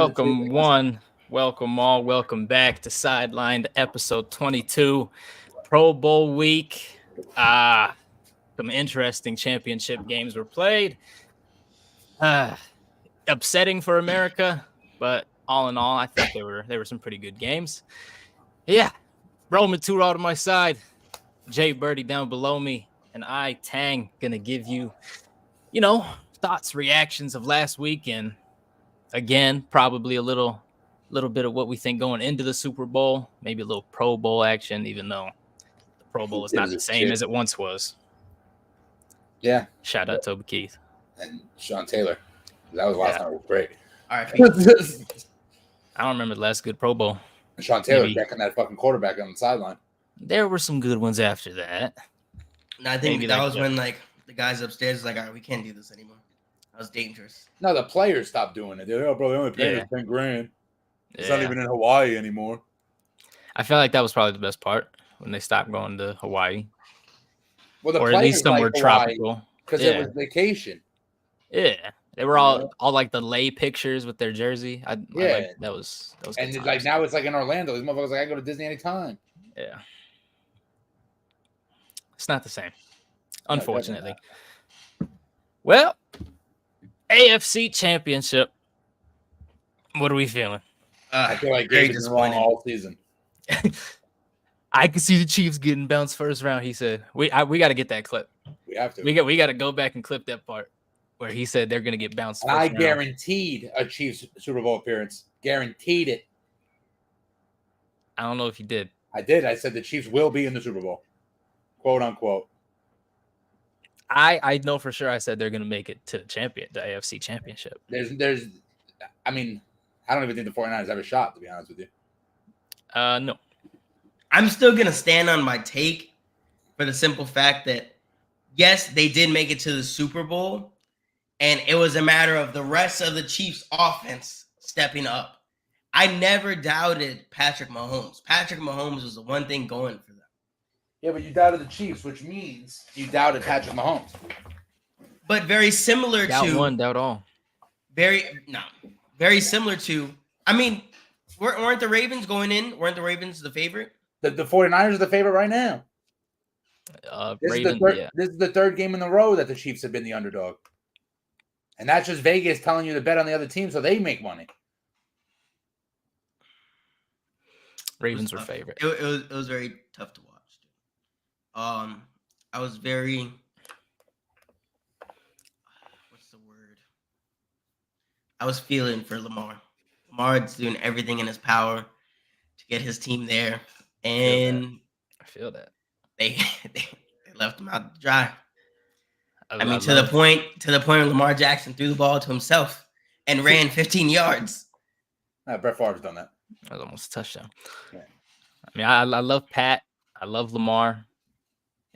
Welcome one, welcome all, welcome back to Sidelined episode 22, Pro Bowl week. Some interesting championship games were played. Upsetting for America, but all in all, I think they were some pretty good games. Yeah, Roman Touro to my side, Jay Birdie down below me, and I, Tang, gonna give you, thoughts, reactions of last week, and again, probably a little bit of what we think going into the Super Bowl, maybe a little Pro Bowl action, even though the Pro Bowl is not the same as it once was. Yeah. Shout out Toby Keith. And Sean Taylor. That was last time. It was great. All right. I don't remember the last good Pro Bowl. And Sean Taylor decking that fucking quarterback on the sideline. There were some good ones after that. And I think that was when the guys upstairs was like, all right, we can't do this anymore. That was dangerous. No, the players stopped doing it. They're like, oh, bro, they only paid us $10,000. It's not even in Hawaii anymore. I felt like that was probably the best part when they stopped going to Hawaii. Well, or at least somewhere tropical. Because it was vacation. Yeah. They were all like the lay pictures with their jersey. I like, that was and like now it's like in Orlando. These motherfuckers like I go to Disney anytime. Yeah. It's not the same. Unfortunately. Well, AFC Championship. What are we feeling? I feel like Gabe is wrong all season. I can see the Chiefs getting bounced first round. He said, "We got to get that clip. We have to. We got to go back and clip that part where he said they're going to get bounced." And I guaranteed a Chiefs Super Bowl appearance. Guaranteed it. I don't know if you did. I did. I said the Chiefs will be in the Super Bowl, quote unquote. I know for sure. I said they're going to make it to the AFC Championship. I mean, I don't even think the 49ers have a shot, to be honest with you. No. I'm still going to stand on my take for the simple fact that, yes, they did make it to the Super Bowl, and it was a matter of the rest of the Chiefs' offense stepping up. I never doubted Patrick Mahomes. Patrick Mahomes was the one thing going for them. Yeah, but you doubted the Chiefs, which means you doubted Patrick Mahomes. But very similar doubt one, doubt all. Very similar to. I mean, weren't the Ravens going in? Weren't the Ravens the favorite? The 49ers are the favorite right now. This is the third game in a row that the Chiefs have been the underdog. And that's just Vegas telling you to bet on the other team so they make money. Ravens were favorite. It was very tough to watch. I was very. What's the word? I was feeling for Lamar. Lamar's doing everything in his power to get his team there, and I feel that they left him out to dry. I mean, to the point where Lamar Jackson threw the ball to himself and ran 15 yards. Brett Favre's done that. That was almost a touchdown. Yeah. I mean, I love Pat. I love Lamar.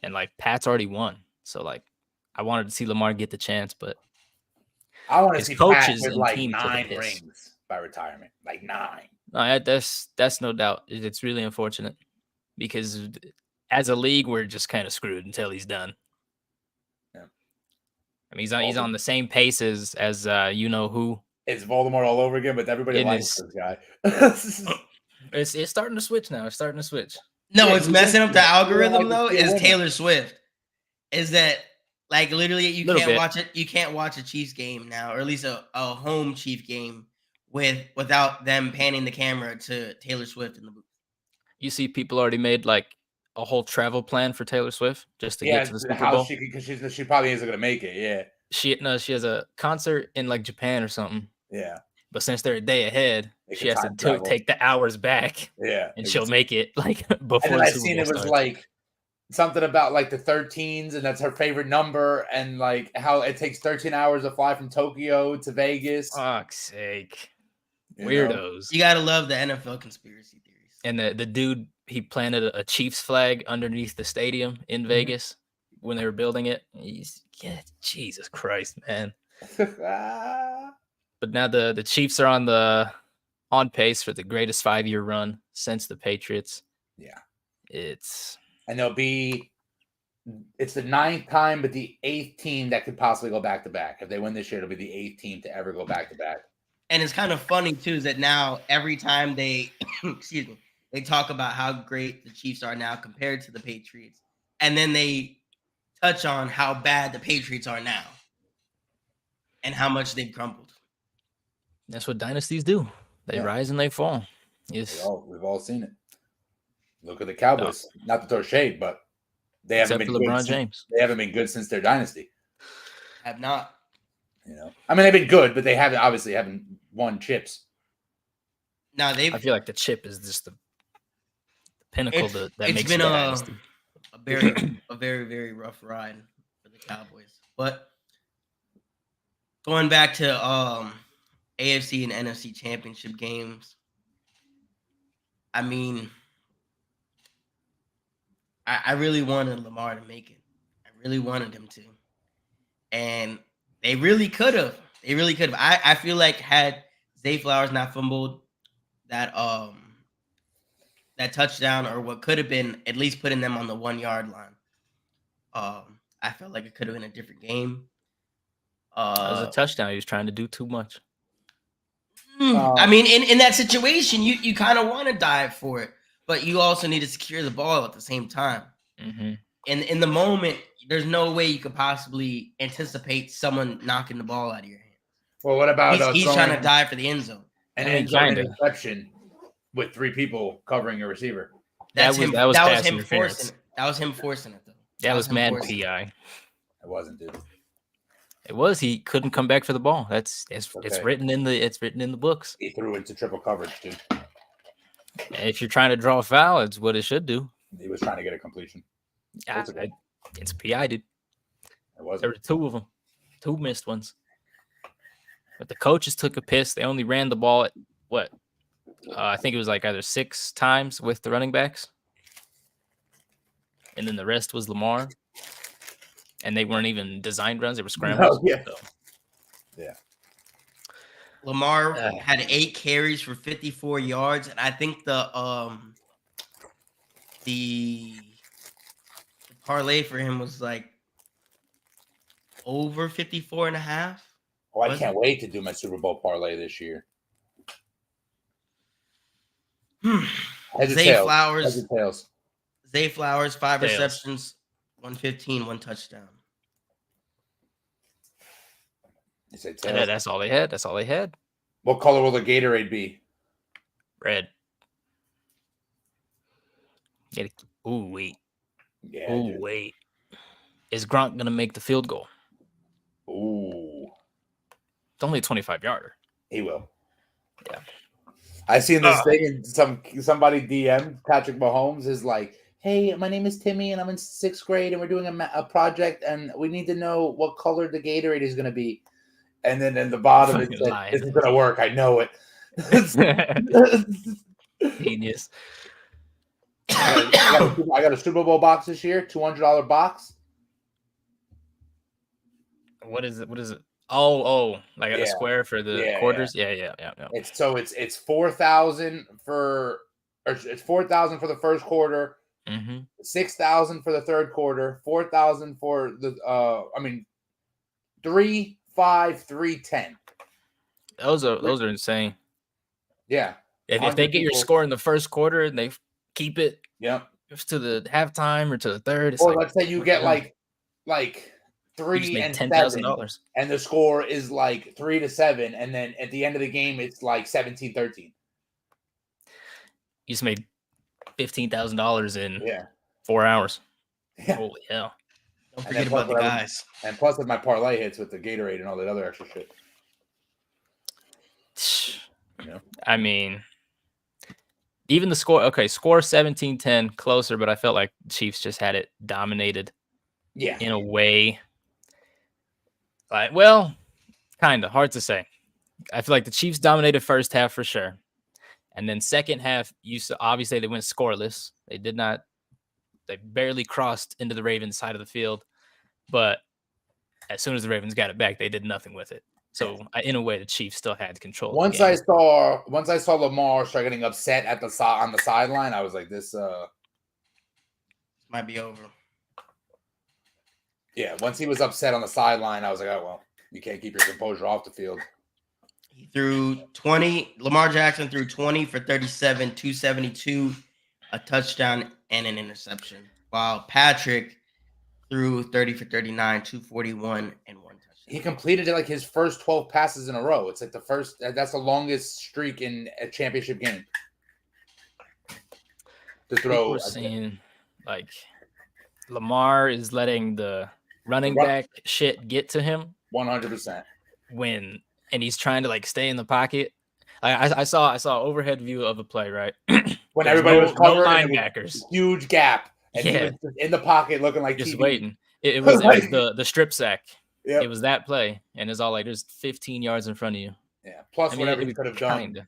And, Pat's already won. So, I wanted to see Lamar get the chance, but I want to see coaches Pat with, 9 rings by retirement. 9. No, that's no doubt. It's really unfortunate because as a league, we're just kind of screwed until he's done. Yeah. I mean, he's on the same pace as you-know-who. It's Voldemort all over again, but everybody likes this guy. It's starting to switch now. It's starting to switch. No, what's messing up the algorithm though is Taylor Swift. Is that literally you can't watch it? You can't watch a Chiefs game now, or at least a home Chief game without them panning the camera to Taylor Swift in the booth. You see, people already made a whole travel plan for Taylor Swift just to get to the Super Bowl. Because she probably isn't gonna make it. Yeah. She has a concert in Japan or something. Yeah. But since they're a day ahead, she has to take the hours back. Yeah. And she'll make it before. And then I seen it was something about the 13s, and that's her favorite number, and how it takes 13 hours to fly from Tokyo to Vegas. Fuck's sake. Weirdos. You gotta love the NFL conspiracy theories. And the dude, he planted a Chiefs flag underneath the stadium in Vegas when they were building it. Jesus Christ, man. But now the Chiefs are on pace for the greatest 5-year run since the Patriots. Yeah. It's the 9th time, but the 8th team that could possibly go back to back. If they win this year, it'll be the 8th team to ever go back to back. And it's kind of funny too, is that now every time they, excuse me, they talk about how great the Chiefs are now compared to the Patriots, and then they touch on how bad the Patriots are now, and how much they've crumbled. That's what dynasties do. They rise and they fall. Yes, we've all seen it. Look at the Cowboys. No. Not to throw shade, but they haven't been LeBron James. They haven't been good since their dynasty. Have not. I mean, they've been good, but they haven't won chips. No, I feel like the chip is just the pinnacle that makes been it a dynasty. A very, very rough ride for the Cowboys. But going back to AFC and NFC championship games, I mean, I really wanted Lamar to make it. I really wanted him to. And they really could have. I feel like had Zay Flowers not fumbled that touchdown, or what could have been at least putting them on the 1 yard line, I felt like it could have been a different game. It was a touchdown. He was trying to do too much. I mean, in that situation, you kind of want to dive for it, but you also need to secure the ball at the same time. Mm-hmm. In the moment, there's no way you could possibly anticipate someone knocking the ball out of your hand. Well, what about he's trying to dive for the end zone? An end zone interception with 3 people covering a receiver. That was him forcing it. That was him forcing it, though. That was mad PI. It wasn't, dude. It was. He couldn't come back for the ball. It's written in the books. He threw into triple coverage, dude. And if you're trying to draw a foul, it's what it should do. He was trying to get a completion. It's PI, dude. It wasn't. There were 2 of them, 2 missed ones. But the coaches took a piss. They only ran the ball at what? I think it was like either 6 times with the running backs, and then the rest was Lamar. And they weren't even designed runs; they were scrambles. Yeah. Lamar had 8 carries for 54 yards, and I think the parlay for him was like over 54 and a half. Oh, I can't wait to do my Super Bowl parlay this year. Zay Flowers, 5 receptions, 115, 1 touchdown. You say that's all they had. That's all they had. What color will the Gatorade be? Red. Ooh, wait. Yeah. Ooh, wait. Is Gronk gonna make the field goal? Ooh. It's only a 25-yarder. He will. Yeah. I seen this thing and somebody DM Patrick Mahomes is like, "Hey, my name is Timmy and I'm in 6th grade and we're doing a project and we need to know what color the Gatorade is going to be." And then in the bottom it said, "This is going to work. I know it." Genius. I got a Super Bowl box this year, $200 box. What is it? Oh, like a square for the quarters. Yeah. It's 4,000 for the first quarter, 6,000 for the third quarter, 4,000 for the 3, 5, 3, 10. Those are insane. Yeah. If they get your score in the first quarter and they keep it, to the halftime or to the third, or let's say you get like 3 and $10,000, and the score is like 3-7, and then at the end of the game it's like 17-13. You just made $15,000 in 4 hours. Yeah. Holy hell! Don't forget about the guys. And plus, if my parlay hits with the Gatorade and all that other extra shit. I mean, even the score. Okay, score 17-10, closer, but I felt like the Chiefs just had it dominated. Yeah. In a way. Like, well, kind of hard to say. I feel like the Chiefs dominated first half for sure. And then second half, obviously they went scoreless. They barely crossed into the Ravens side of the field. But as soon as the Ravens got it back, they did nothing with it. So in a way, the Chiefs still had control. Once I saw Lamar start getting upset on the sideline, I was like, this might be over. Yeah, once he was upset on the sideline, I was like, oh, well, you can't keep your composure off the field. He threw 20. Lamar Jackson threw 20 for 37, 272, a touchdown, and an interception. While Patrick threw 30 for 39, 241, and one touchdown. He completed it like his first 12 passes in a row. It's like that's the longest streak in a championship game. To throw. People are saying like Lamar is letting the running back shit get to him 100%. And he's trying to like stay in the pocket. I saw overhead view of a play, right? When everybody was covered, linebackers, huge gap, and he was in the pocket looking like just TV. waiting. It was the strip sack. Yep. It was that play, and it's all like there's 15 yards in front of you. Yeah, plus whatever he could have done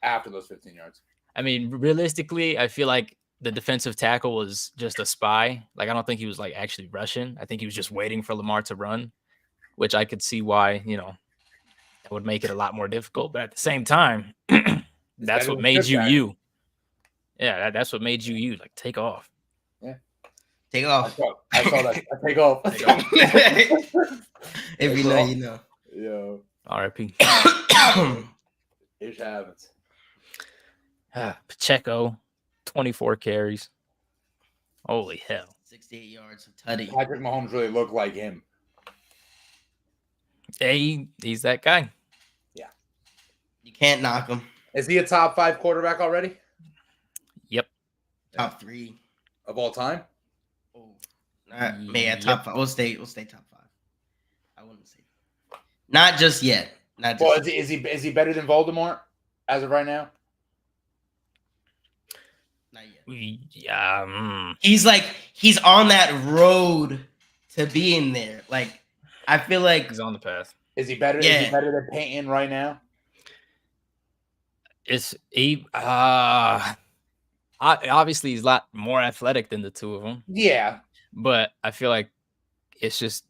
after those 15 yards. I mean, realistically, I feel like the defensive tackle was just a spy. Like, I don't think he was like actually rushing. I think he was just waiting for Lamar to run, which I could see why, that would make it a lot more difficult. But at the same time, that's what made you you. Yeah, that's what made you you. Like, take off. Yeah. Take off. I saw that. Take off. If you know, you know. Yeah. R.I.P. It happens. Pacheco, 24 carries. Holy hell. 68 yards of tutty. Patrick Mahomes really looked like him. Hey, he's that guy. Yeah. You can't knock him. Is he a top 5 quarterback already? Yep. Top 3. Of all time? Oh. Top 5. We'll stay top 5. I wouldn't say that. Not just yet. Well, is he better than Voldemort as of right now? Not yet. Yeah. He's on that road to being there. Like, I feel like he's on the path. Is he better? Yeah. Is he better than Peyton right now? Obviously he's a lot more athletic than the two of them. Yeah. But I feel like it's just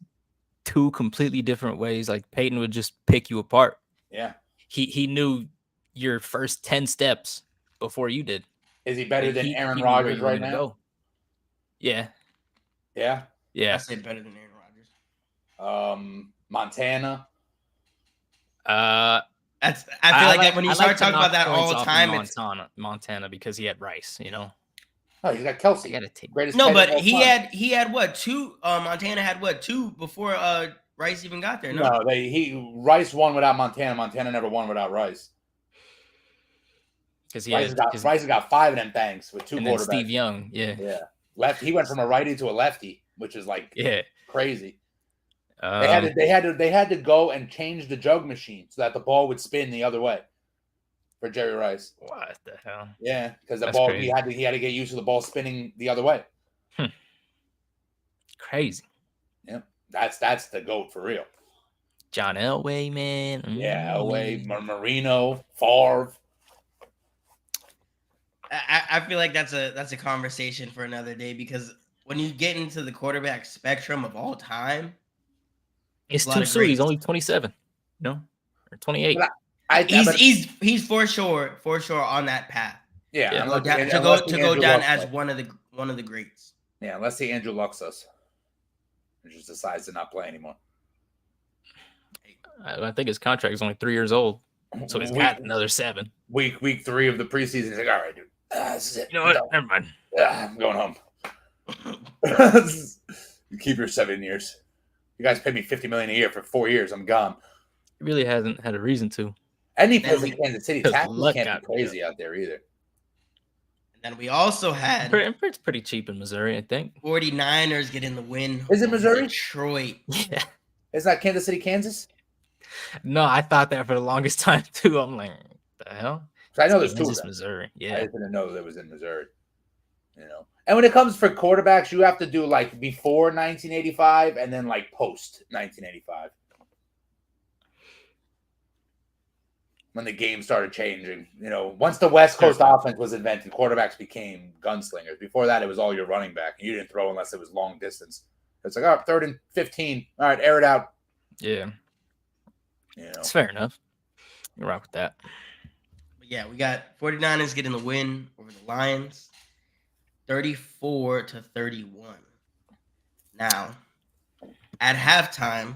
two completely different ways. Like, Peyton would just pick you apart. Yeah. He knew your first 10 steps before you did. Is he better than Aaron Rodgers right now? Go. Yeah. Yeah. I say better than Aaron Rodgers. Montana. I feel like when you start talking about that all the time, Montana because he had Rice, Oh, he's got Kelsey. Greatest. No, but he had what, 2? Montana had what, 2 before Rice even got there? No, Rice won without Montana. Montana never won without Rice. Because Rice has got 5 of them things with 2 quarterbacks. Steve Young, yeah. He went from a righty to a lefty, which is like crazy. They had to go and change the jug machine so that the ball would spin the other way for Jerry Rice. What the hell? Yeah, because the ball crazy. he had to get used to the ball spinning the other way. Crazy. Yep, that's the GOAT for real. John Elway, man. Yeah, Elway, Marino, Favre. I feel like that's a conversation for another day, because when you get into the quarterback spectrum of all time, it's too soon. He's only 27, or 28. He's for sure on that path. Yeah, to go down as one of the greats. Yeah, unless he Andrew Lucks us, and just decides to not play anymore. I think his contract is only 3 years old, so he's got another 7. Week 3 of the preseason. He's like, all right, dude. This is it. You know what? Never mind. I'm going home. You keep your 7 years. You guys pay me $50 million a year for 4 years. I'm gone. He really hasn't had a reason to. And he plays in Kansas City. Taxes can't be crazy out there either. And then we also had... It's pretty cheap in Missouri, I think. 49ers getting the win. Is it Missouri? Detroit. Yeah. Is that Kansas City, Kansas? No, I thought that for the longest time, too. I'm like, what the hell? I know there's 2 of them. Missouri. Yeah. I didn't know that it was in Missouri. And when it comes for quarterbacks, you have to do like before 1985 and then like post 1985. When the game started changing. Once the West Coast offense was invented, quarterbacks became gunslingers. Before that, it was all your running back. You didn't throw unless it was long distance. It's like, 3rd and 15. All right, air it out. Yeah. It's fair enough. You rock with that. But yeah, we got 49ers getting the win over the Lions. 34-31. Now, at halftime,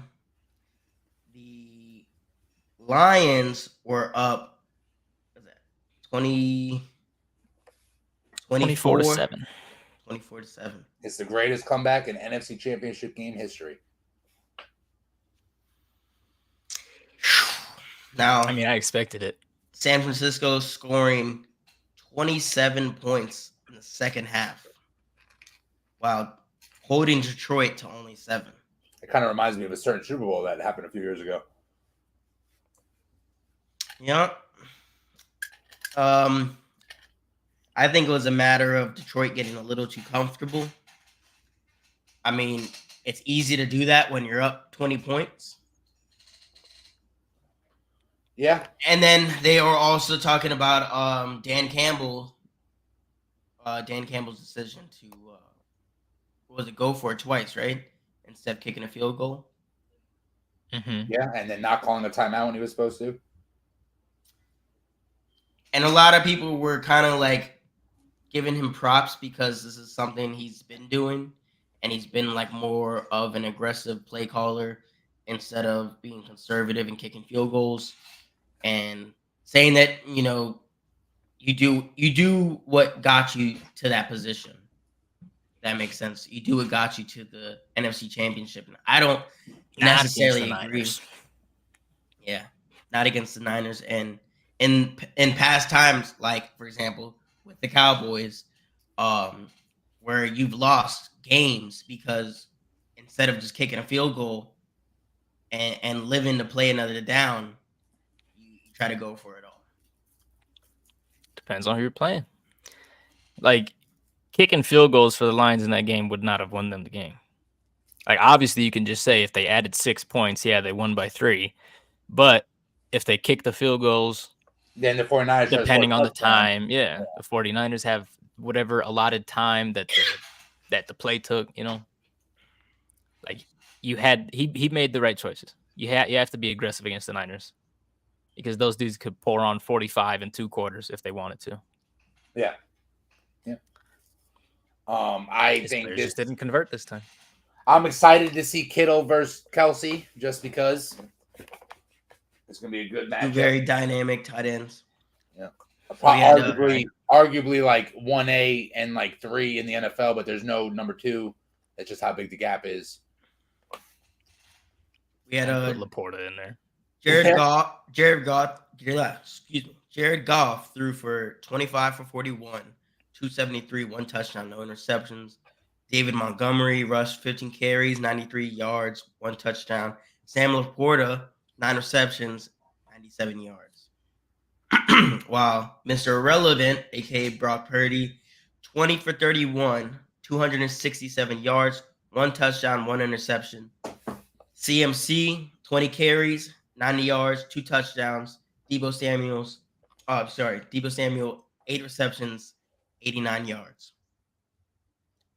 the Lions were up, what was that, 20, 24 to 24, 7. 24 to 7. It's the greatest comeback in NFC Championship game history. Now, I mean, I expected it. San Francisco scoring 27 points in the second half, while holding Detroit to only 7. It kind of reminds me of a certain Super Bowl that happened a few years ago. Yeah. I think it was a matter of Detroit getting a little too comfortable. I mean, it's easy to do that when you're up 20 points. Yeah. And then they are also talking about Dan Campbell's decision to go for it twice, right? Instead of kicking a field goal. Mm-hmm. Yeah, and then not calling a timeout when he was supposed to. And a lot of people were kind of like giving him props because this is something he's been doing, and he's been like more of an aggressive play caller instead of being conservative and kicking field goals, and saying that, you know, you do what got you to that position. That makes sense. You do what got you to the NFC Championship. And I don't Not against necessarily the agree. Niners. Yeah, not against the Niners. And in past times, like for example with the Cowboys, where you've lost games because instead of just kicking a field goal and living to play another down, you try to go for it all. Depends on who you're playing. Like, kicking field goals for the Lions in that game would not have won them the game. Like, obviously, you can just say if they added 6 points, yeah, they won by 3. But if they kick the field goals, then the 49ers, depending on the time, the 49ers have whatever allotted time that the play took, you know. Like, he made the right choices. You have to be aggressive against the Niners because those dudes could pour on 45 in 2 quarters if they wanted to. Yeah. I His think players this just didn't convert this time. I'm excited to see Kittle versus Kelsey just because it's going to be a good matchup. Two very dynamic tight ends. Yeah. So arguably like 1A and like 3 in the NFL, but there's no number 2. That's just how big the gap is. We had put Laporta in there. Jared Goff threw for 25 for 41, 273, 1 touchdown, no interceptions. David Montgomery rushed 15 carries, 93 yards, 1 touchdown. Sam Laporta, 9 receptions, 97 yards. While Mr. Irrelevant, a.k.a. Brock Purdy, 20 for 31, 267 yards, 1 touchdown, 1 interception. CMC, 20 carries, 90 yards, 2 touchdowns. Debo Samuel, 8 receptions, 89 yards.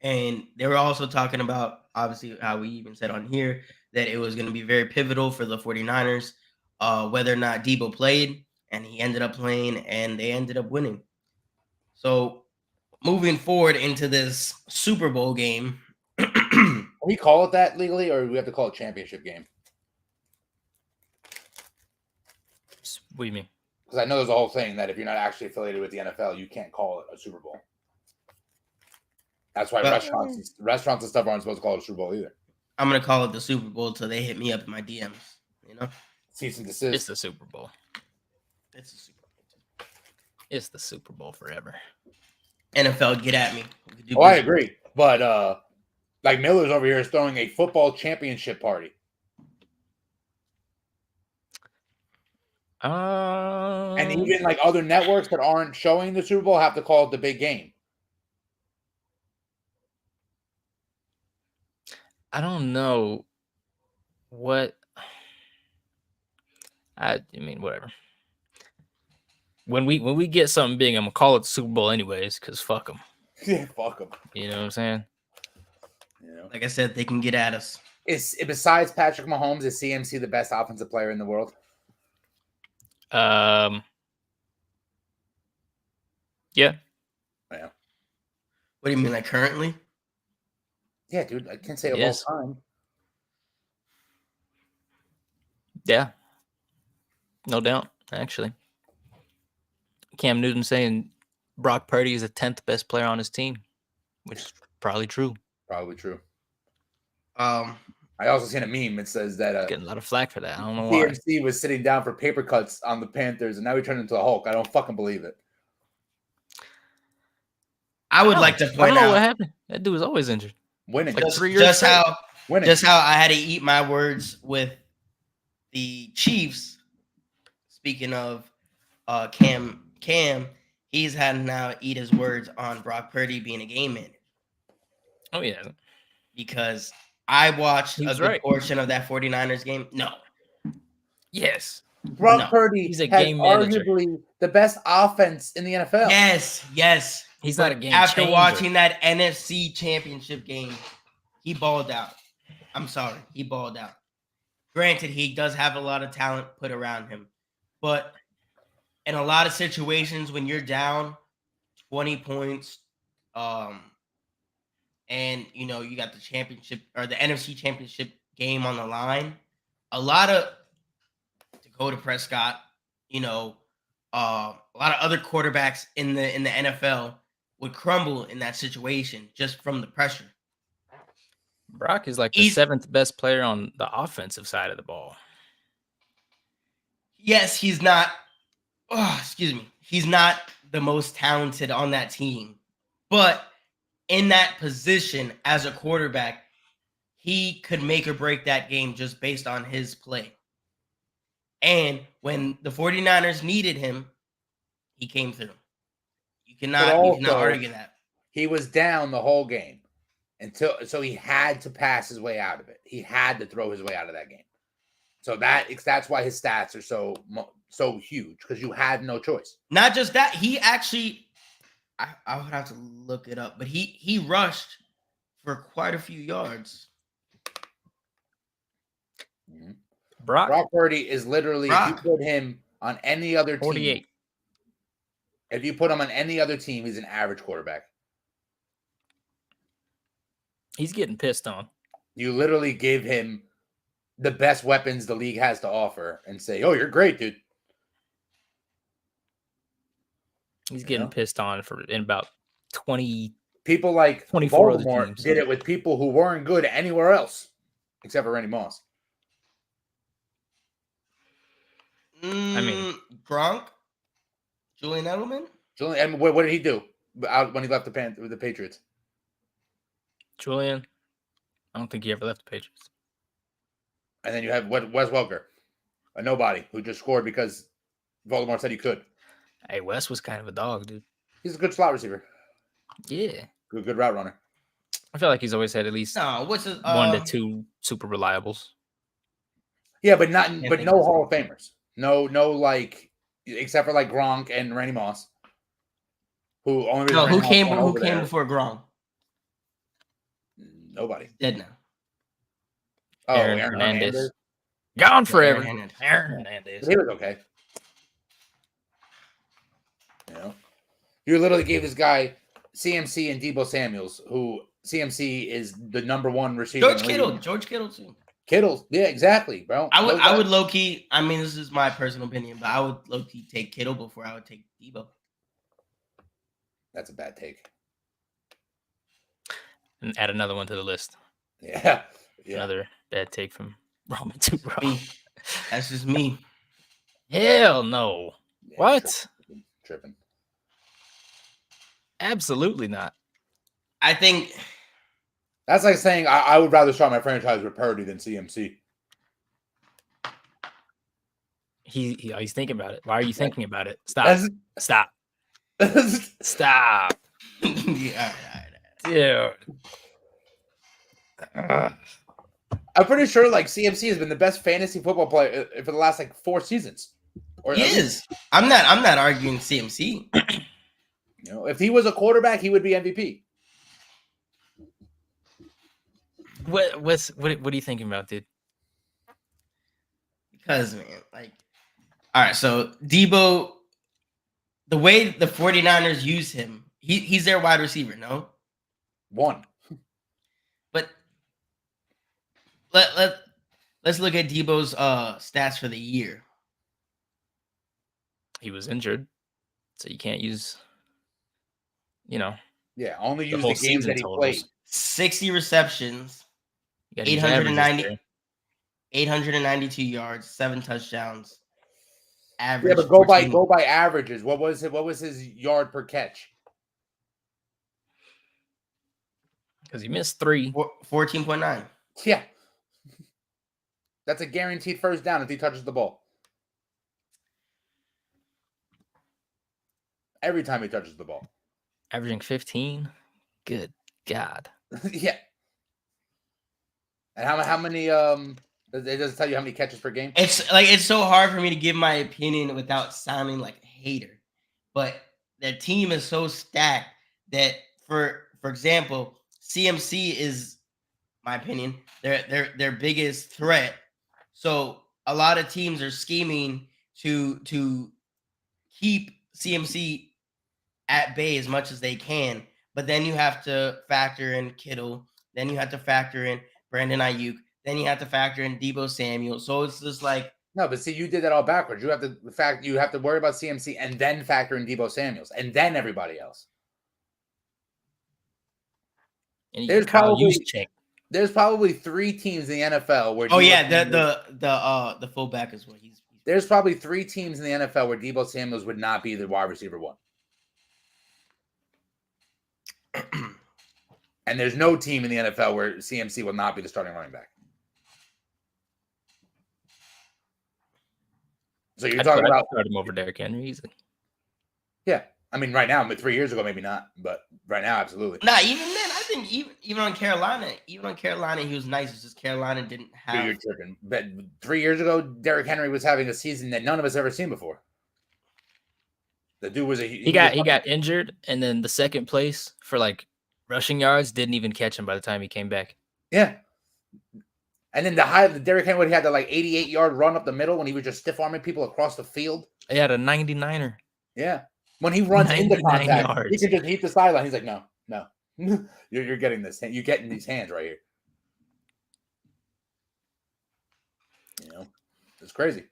And they were also talking about, obviously, how we even said on here, that it was going to be very pivotal for the 49ers, whether or not Debo played, and he ended up playing, and they ended up winning. So moving forward into this Super Bowl game. Can we call it that legally, or do we have to call it championship game? What do you mean? Because I know there's a whole thing that if you're not actually affiliated with the NFL, you can't call it a Super Bowl. That's why restaurants and stuff aren't supposed to call it a Super Bowl either. I'm going to call it the Super Bowl until they hit me up in my DMs, you know? Cease and desist. It's the Super Bowl. It's the Super Bowl. It's the Super Bowl forever. NFL, get at me. I agree. But like Miller's over here is throwing a football championship party. And even like other networks that aren't showing the Super Bowl have to call it the big game. I don't know what. I mean, whatever. When we get something big, I'm gonna call it the Super Bowl anyways, because fuck them. Yeah, fuck them. You know what I'm saying? You know? Like I said, they can get at us. Besides Patrick Mahomes, is CMC the best offensive player in the world? Yeah. Yeah. What do you mean, like currently? Yeah, dude. I can't say of all time. Yeah. No doubt, actually. Cam Newton saying Brock Purdy is the 10th best player on his team, which is probably true. Probably true. Um, I also seen a meme. It says that Getting a lot of flack for that. I don't know why. CMC was sitting down for paper cuts on the Panthers, and now he turned into a Hulk. I don't fucking believe it. I would like to I point don't know what out happened. That dude was always injured. Winning. Like just, 3 years just straight. how Winning. just how I had to eat my words with the Chiefs. Speaking of Cam, he's had to now eat his words on Brock Purdy being a game manager. Oh, yeah. Because I watched He a was good right. portion of that 49ers game. No. Yes. Brock No. Purdy He's a has game manager. arguably the best offense in the NFL. Yes. He's But not a game after changer. watching that NFC championship game, he balled out. I'm sorry. He balled out. Granted, he does have a lot of talent put around him. But in a lot of situations when you're down 20 points, and you got the championship or the NFC championship game on the line, a lot of Dakota Prescott, a lot of other quarterbacks in the NFL would crumble in that situation just from the pressure. Brock is like the 7th best player on the offensive side of the ball. Yes, he's not. Oh, excuse me. He's not the most talented on that team, but in that position as a quarterback, he could make or break that game just based on his play. And when the 49ers needed him, he came through. You cannot argue that. He was down the whole game so he had to pass his way out of it. He had to throw his way out of that game. So that's why his stats are so huge, because you had no choice. Not just that, he actually, I would have to look it up, but he rushed for quite a few yards. Mm-hmm. Brock Purdy is literally, if you put him on any other team, 48. If you put him on any other team, he's an average quarterback. He's getting pissed on. You literally give him the best weapons the league has to offer and say, "Oh, you're great, dude." He's getting pissed on in about 20. People like 24 other Baltimore teams did it with people who weren't good anywhere else, except for Randy Moss. I mean, Gronk, Julian Edelman. And what did he do when he left the Patriots? Julian, I don't think he ever left the Patriots. And then you have Wes Welker, a nobody who just scored because Voldemort said he could. Hey, Wes was kind of a dog, dude. He's a good slot receiver. Yeah. Good route runner. I feel like he's always had at least 1 to 2 super reliables. Yeah, but no Hall of Famers. No, like, except for like Gronk and Randy Moss. Who came before Gronk? Nobody. Dead now. Oh, Aaron Hernandez. Gone forever. Aaron Hernandez. He was okay. You literally gave this guy CMC and Deebo Samuels, who CMC is the number 1 receiver. George Kittle too. Kittle, yeah, exactly, bro. I would low key. I mean, this is my personal opinion, but I would low key take Kittle before I would take Deebo. That's a bad take. And add another one to the list. Yeah. Another bad take from Roman Tubro. That's just me. Hell no. Yeah, what? Tripping. Absolutely not. I think that's like saying I would rather start my franchise with Purdy than CMC. He's thinking about it. Why are you thinking about it? Stop. Stop. Yeah. Dude. I'm pretty sure like CMC has been the best fantasy football player for the last like 4 seasons. He is. I'm not arguing CMC. If he was a quarterback, he would be MVP. What are you thinking about, dude? Because, man, like, all right, so Deebo, the way the 49ers use him, he's their wide receiver, no? 1. But let's look at Deebo's stats for the year. he was injured, so you can't use, you know, Yeah, only the use whole the games season that he played. totals. 60 receptions, You got to use averages 890 there. 892 yards, 7 touchdowns. Yeah, Average but 14, go by averages. What was it? What was his yard per catch? Because he missed 3. 14.9. Yeah, that's a guaranteed first down if he touches the ball. Every time he touches the ball. Averaging 15. Good God. Yeah. And how many it doesn't tell you how many catches per game? It's so hard for me to give my opinion without sounding like a hater. But their team is so stacked that for example, CMC is, my opinion, their biggest threat. So a lot of teams are scheming to keep CMC at bay as much as they can. But then you have to factor in Kittle. Then you have to factor in Brandon Ayuk. Then you have to factor in Deebo Samuel. So it's just like, No, but see, you did that all backwards. You have to worry about CMC and then factor in Deebo Samuels and then everybody else. And There's Kyle probably Juszczyk. there's probably 3 teams in the NFL where the fullback is what he's. There's probably 3 teams in the NFL where Deebo Samuels would not be the wide receiver 1. And there's no team in the NFL where CMC will not be the starting running back. So you're talking about start him over Derrick Henry easily. Yeah. I mean, right now, but 3 years ago, maybe not. But right now, absolutely. Nah, even then, I think even on Carolina, he was nice. It's just Carolina didn't have. You're tripping. But 3 years ago, Derrick Henry was having a season that none of us ever seen before. The dude was he got injured, and then the second place for like rushing yards didn't even catch him by the time he came back. Yeah. And then the Derrick Henry had the like 88-yard run up the middle when he was just stiff arming people across the field. He had a 99er. Yeah. When he runs into contact, yards. he can just hit the sideline. He's like, no. You're getting this. You're getting these hands right here. You know, it's crazy.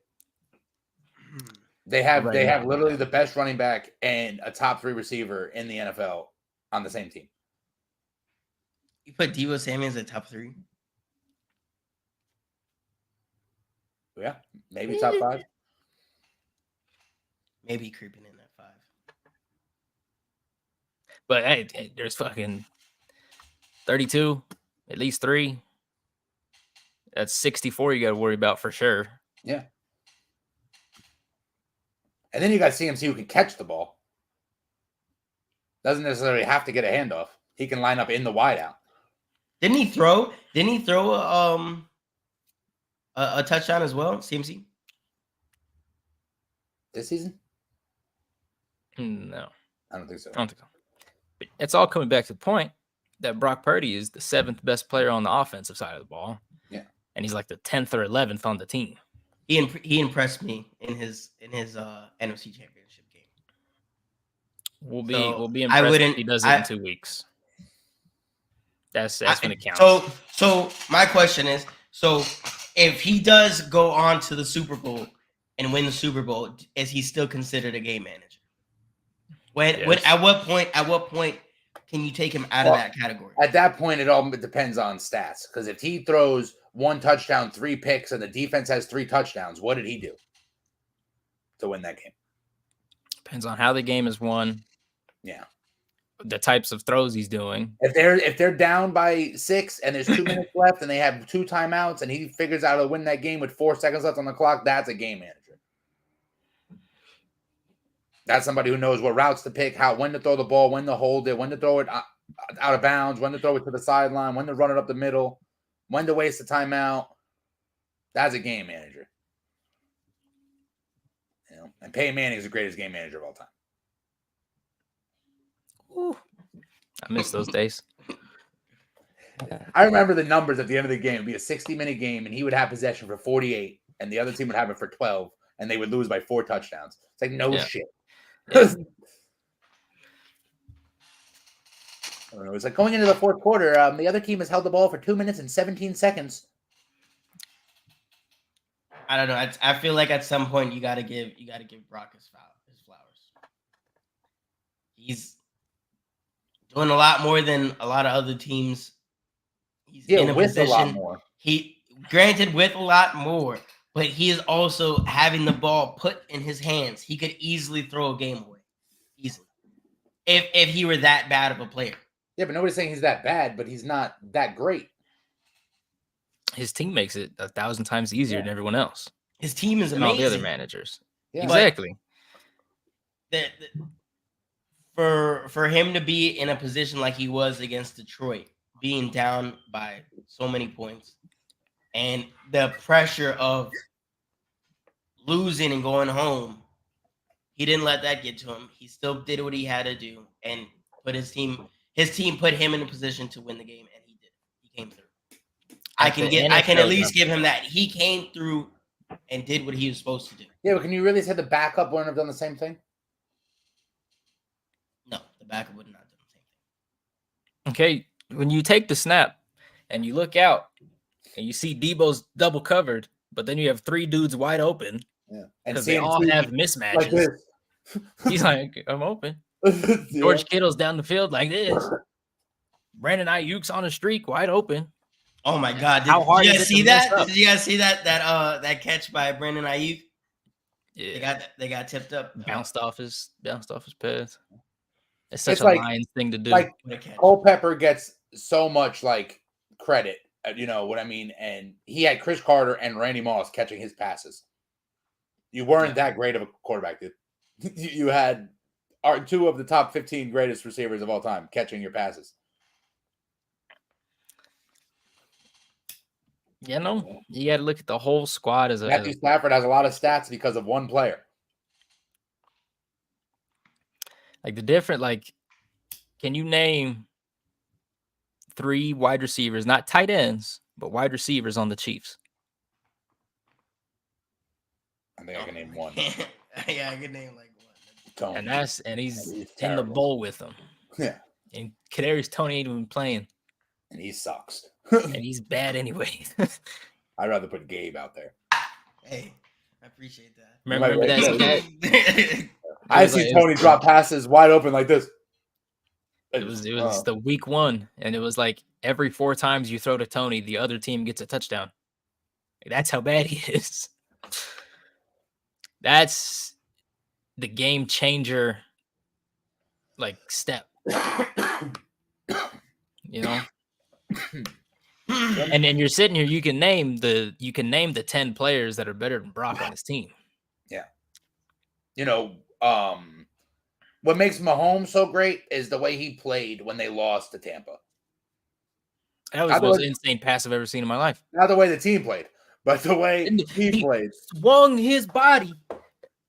They have literally the best running back and a top 3 receiver in the NFL on the same team. You put Deebo Samuel at top 3. Yeah, maybe top 5. Maybe creeping in at 5. But hey, there's fucking 32, at least 3. That's 64 you got to worry about for sure. Yeah. And then you got CMC who can catch the ball. Doesn't necessarily have to get a handoff. He can line up in the wideout. Didn't he throw a touchdown as well, CMC? This season? No. I don't think so. But it's all coming back to the point that Brock Purdy is the 7th best player on the offensive side of the ball. Yeah. And he's like the 10th or 11th on the team. He impressed me in his NFC Championship game. We'll be impressed if he does it in 2 weeks. That's when it counts. So my question is, so if he does go on to the Super Bowl and win the Super Bowl, is he still considered a game manager? At what point can you take him out of that category? At that point, it all depends on stats. Because if he throws 1 touchdown, 3 picks, and the defense has 3 touchdowns, what did he do to win that game? Depends on how the game is won. Yeah. The types of throws he's doing. If they're down by 6 and there's 2 minutes left and they have 2 timeouts and he figures out how to win that game with 4 seconds left on the clock, that's a game manager. That's somebody who knows what routes to pick, when to throw the ball, when to hold it, when to throw it out of bounds, when to throw it to the sideline, when to run it up the middle, when to waste the timeout. That's a game manager. You know, and Peyton Manning is the greatest game manager of all time. Ooh, I miss those days. I remember the numbers at the end of the game. It would be a 60-minute game, and he would have possession for 48, and the other team would have it for 12, and they would lose by 4 touchdowns. It's like, no shit. Yeah. It was like going into the 4th quarter, the other team has held the ball for 2 minutes and 17 seconds. I don't know. I feel like at some point you got to give Brock his He's doing a lot more than a lot of other teams. He's in a with position. a lot more. Granted, with a lot more, but he is also having the ball put in his hands. He could easily throw a game away, easily, if he were that bad of a player. Yeah, but nobody's saying he's that bad, but he's not that great. His team makes it 1,000 times easier than everyone else. His team is and amazing. all the other managers. Yeah. Exactly. For him to be in a position like he was against Detroit, being down by so many points, and the pressure of losing and going home, he didn't let that get to him. He still did what he had to do and put his team put him in a position to win the game, and he did. He came through. I can at least give him that. He came through and did what he was supposed to do. Yeah, but can you really say the backup wouldn't have done the same thing? No, the backup would not have done the same thing. Okay, when you take the snap and you look out and you see Debo's double covered, but then you have 3 dudes wide open. Yeah, because they all have mismatches. Like this. He's like, I'm open. George Kittle's down the field like this. Brandon Ayuk's on a streak, wide open. Oh my God! Did you guys see that? Did you guys see that catch by Brandon Ayuk? Yeah, they got tipped up. Bounced off his pass. It's such a Lions thing to do. Like Culpepper gets so much like credit, you know what I mean? And he had Chris Carter and Randy Moss catching his passes. You weren't that great of a quarterback, dude. You had 2 of the top 15 greatest receivers of all time catching your passes. Yeah, no, you got to look at the whole squad as a. Matthew Stafford has a lot of stats because of one player. Like can you name 3 wide receivers, not tight ends, but wide receivers on the Chiefs? I think I can name one. Yeah, I can name like one. Tony. And he's in the bowl with them. Yeah. And Kadarius Toney ain't even playing. And he sucks. And he's bad anyway. I'd rather put Gabe out there. Hey, I appreciate that. Remember that? I see Tony drop passes wide open like this. It was the week 1, and it was like every 4 times you throw to Tony, the other team gets a touchdown. That's how bad he is. That's the game changer, like step. You know. And then you're sitting here, you can name the 10 players that are better than Brock on his team. Yeah. You know, what makes Mahomes so great is the way he played when they lost to Tampa. That was the most insane pass I've ever seen in my life. Not the way the team played, but the way he played. Swung his body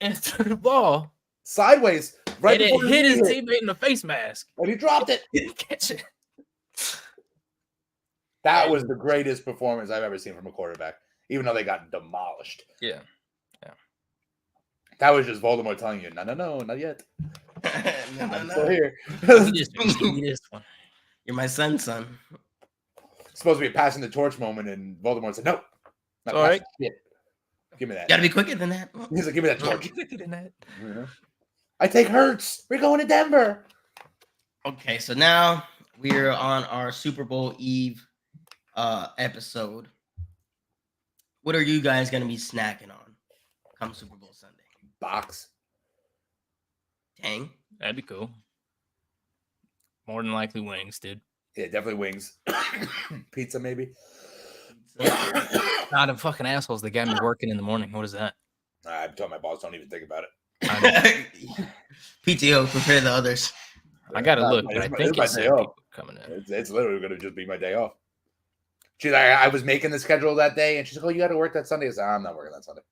and threw the ball sideways, right? And it hit his teammate in the face mask. And he dropped it. He didn't catch it. That was the greatest performance I've ever seen from a quarterback, even though they got demolished. Yeah. That was just Voldemort telling you, no, not yet. I'm still here. You're my son's son. It's supposed to be a passing the torch moment, and Voldemort said, no. All right. Give me that. Gotta be quicker than that. He's like, give me that torch. Quicker than that. I take Hurts. We're going to Denver. Okay, so now we're on our Super Bowl Eve episode. What are you guys going to be snacking on come Super Bowl Sunday? Box. Dang. That'd be cool. More than likely wings, dude. Yeah, definitely wings. Pizza, maybe. Not them fucking assholes that got me working in the morning. What is that? I've told my boss, don't even think about it. PTO, prepare the others. I gotta look, but I think it's coming in. It's literally going to just be my day off. She's like, I was making the schedule that day, and she's like, oh, you got to work that Sunday. I said, I'm not working that Sunday.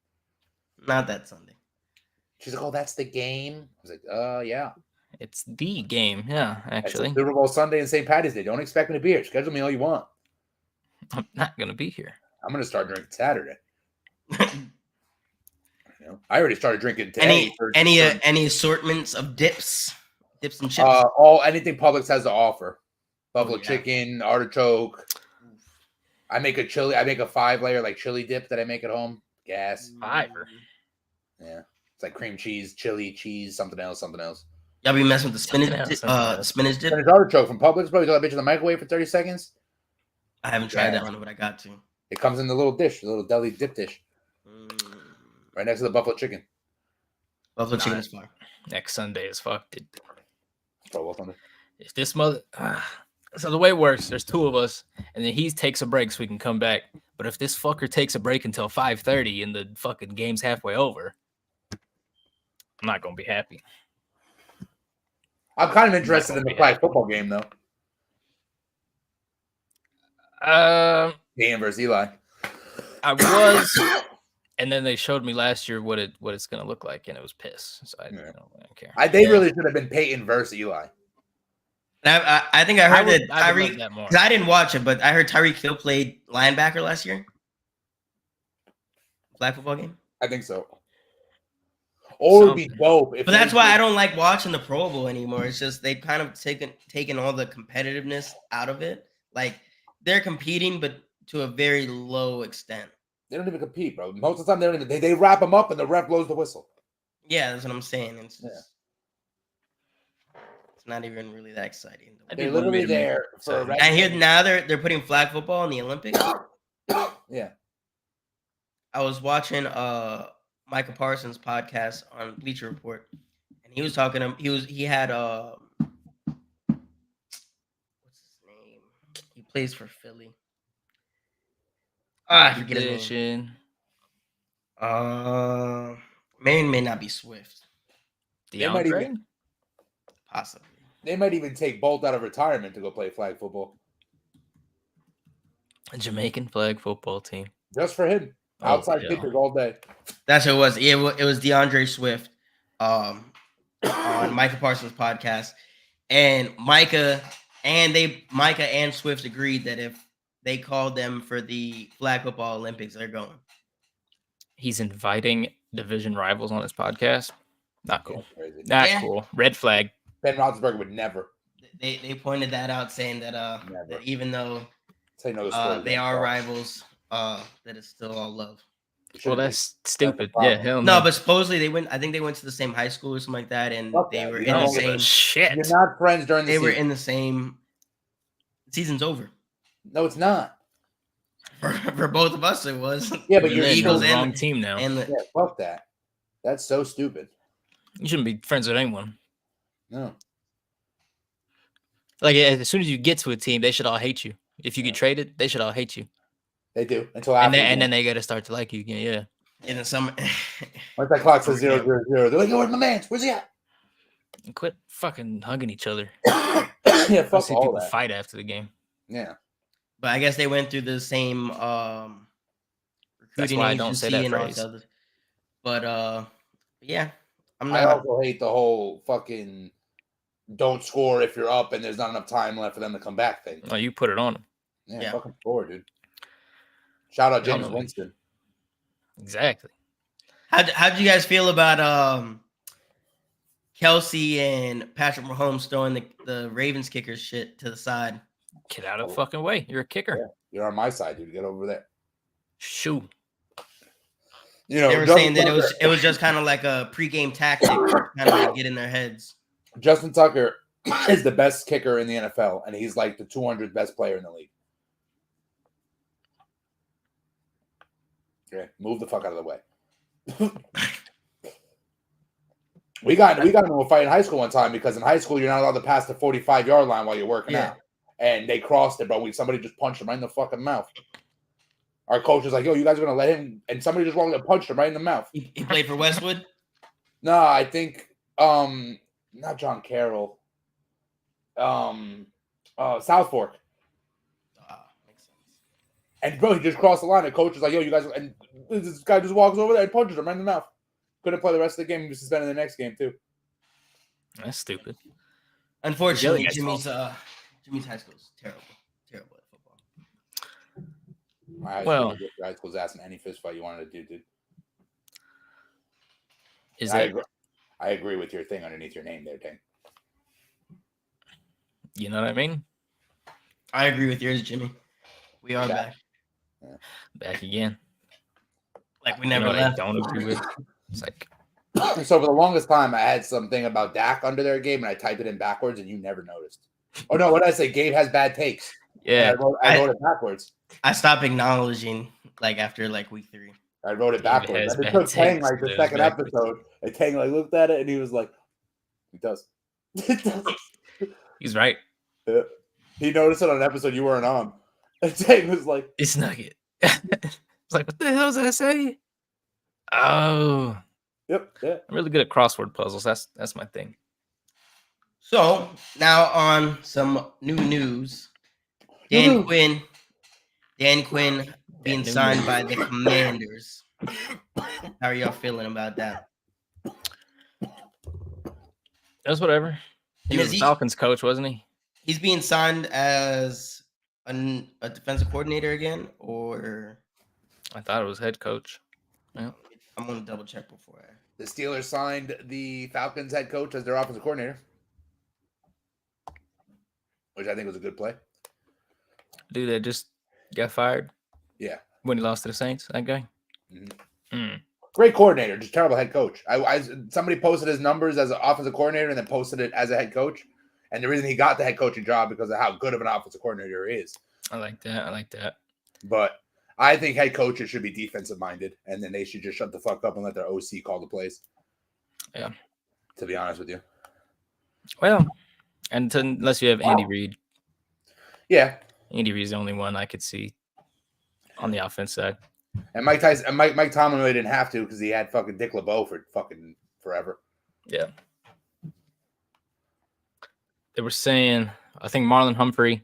Not that Sunday. She's like, oh, that's the game? I was like, yeah. It's the game, yeah, actually. Super Bowl Sunday and St. Patty's Day. Don't expect me to be here. Schedule me all you want. I'm not going to be here. I'm going to start drinking Saturday. I already started drinking today. Any assortments of dips and chips? Anything Publix has to offer. Buffalo chicken, artichoke. I make a 5-layer like chili dip that I make at home. Gas. 5. Yeah. It's like cream cheese, chili, cheese, something else. Y'all be messing with the Something spinach, else, something else. spinach dip. Spinach artichoke from Publix, bro. You throw that bitch in the microwave for 30 seconds. I haven't tried that one, but I got to. It comes in the little dish, the little deli dip dish, right next to the buffalo chicken. Buffalo chicken is fire. Next Sunday is fucked. Bro, what's on it? If this mother, so the way it works, there's two of us, and then he takes a break so we can come back. But if this fucker takes a break until 5:30 and the fucking game's halfway over, I'm not gonna be happy. I'm kind of interested in the flag football game though. Dan versus Eli. I was, and then they showed me last year what it's gonna look like, and it was piss. So I don't care. They really should have been Peyton versus Eli. I think I heard that Tyreek. Because I didn't watch it, but I heard Tyreek Hill played linebacker last year. Flag football game. I think so. Or it would be dope. But that's why I don't like watching the Pro Bowl anymore. It's just they've kind of taken all the competitiveness out of it. Like they're competing, but to a very low extent. They don't even compete, bro. Most of the time, they don't even. They wrap them up and the ref blows the whistle. Yeah, that's what I'm saying. It's not even really that exciting. They're literally there for. And here now they're putting flag football in the Olympics. Yeah. I was watching Michael Parsons' podcast on Bleacher Report, and he was talking. He had what's his name? He plays for Philly. I forget his name. May not be Swift. DeAndre? Possibly. They might even take Bolt out of retirement to go play flag football. A Jamaican flag football team. Just for him. Outside kickers all day. That's what it was. It was DeAndre Swift on Michael Parsons' podcast. And Micah and Swift agreed that if they called them for the flag football Olympics, they're going. He's inviting division rivals on his podcast. Not cool. Crazy. Not cool. Red flag. Ben Roethlisberger would never. They pointed that out, saying that that even though they are rivals, that it's still all love. Well, that's stupid. Yeah, hell no. No, but supposedly they went. I think they went to the same high school or something like that, and they were in the same shit. You're not friends during the season. They were in the same. Season's over. No, it's not. For both of us, it was. Yeah, but you're Eagles and wrong team now. And fuck that. That's so stupid. You shouldn't be friends with anyone. No. Like as soon as you get to a team, they should all hate you. If you get traded, they should all hate you. They do until after. And then they got to start to like you again. Yeah. In the summer. Once that clock says 0-0-0, they're like, "Yo, where's my man? Where's he at?" And quit fucking hugging each other. Yeah, fuck see all people that. fight after the game. Yeah. But I guess they went through the same recruiting agency and all that other. But yeah, I also hate the whole fucking don't score if you're up and there's not enough time left for them to come back thing. Oh, you put it on them. Yeah. Fucking score, dude. Shout out James Winston. Exactly. How'd you guys feel about Kelsey and Patrick Mahomes throwing the Ravens kickers shit to the side? Get out of the fucking way. You're a kicker. Yeah. You're on my side, dude. Get over there. Shoo. You know, they were saying that it was just kind of like a pregame tactic, kind of like get in their heads. Justin Tucker is the best kicker in the NFL, and he's like the 200th best player in the league. Okay, move the fuck out of the way. we got into a fight in high school one time because in high school you're not allowed to pass the 45-yard line while you're working out, and they crossed it, bro. Somebody just punched him right in the fucking mouth. Our coach was like, "Yo, you guys are gonna let him?" And somebody just walked and punched him right in the mouth. He played for Westwood. No, I think not John Carroll. South Fork. Makes sense. And bro, he just crossed the line. The coach was like, "Yo, you guys," and this guy just walks over there and punches him right in the mouth. Couldn't play the rest of the game. He was suspended the next game too. That's stupid. Unfortunately, Jimmy's high school is terrible at football. My high school get your high school's ass in any fist fight you wanted to do, dude. I agree with your thing underneath your name there, Tank. You know what I mean? I agree with yours, Jimmy. We are back. Back again. Like we never left. I don't agree with. It's like So for the longest time, I had something about Dak under their game, and I typed it in backwards, and you never noticed. Oh no, what did I say? Gabe has bad takes. Yeah, And I wrote it backwards. I stopped acknowledging after week 3. I wrote it Gabe backwards. has And it bad took Tang takes, like the but it was second backwards. episode, and Tang looked at it, and he was like, "It does." It does. He's right. Yeah. He noticed it on an episode you weren't on. And Tang was like, It's Nugget. It's like, what the hell did I say? Oh, "Yep, yeah." I'm really good at crossword puzzles. That's my thing. So now on some new news. Dan Quinn being new signed news. by the Commanders. How are y'all feeling about that? That's whatever. He And was is the he- Falcons coach, wasn't he? He's being signed as a defensive coordinator again, or I thought it was head coach. Yeah. I'm gonna double check before I. The Steelers signed the Falcons head coach as their offensive coordinator, which I think was a good play. Dude that just got fired Yeah. when he lost to the Saints, that guy. Great coordinator, just terrible head coach. Somebody posted his numbers as an offensive coordinator and then posted it as a head coach. And the reason he got the head coaching job because of how good of an offensive coordinator he is. I like that. But I think head coaches should be defensive minded, and then they should just shut the fuck up and let their OC call the plays. Yeah. To be honest with you. Well, unless you have Andy Reid. Yeah. Andy Reid's the only one I could see on the offense side. And Mike Tyson and Mike Tomlin really didn't have to because he had fucking Dick LeBeau for fucking forever. Yeah. They were saying, I think Marlon Humphrey,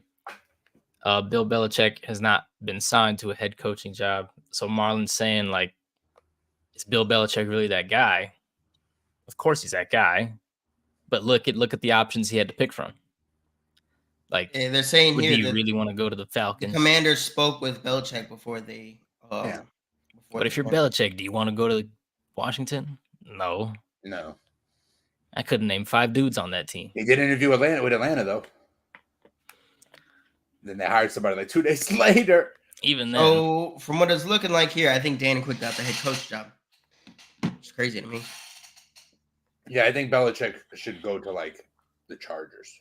Bill Belichick has not been signed to a head coaching job. So Marlon's saying, like, is Bill Belichick really that guy? Of course he's that guy. But look at the options he had to pick from. Like, Yeah, they're saying would here he that really want to go to the the Falcons? Commanders spoke with Belichick before they. Yeah. But if you're Belichick, do you want to go to Washington? No. No. I couldn't name 5 dudes on that team. He did interview with Atlanta though. Then they hired somebody like 2 days later. Even then. Oh, from what it's looking like here, I think Dan Quinn got the head coach job. It's crazy to me. Yeah, I think Belichick should go to like the Chargers.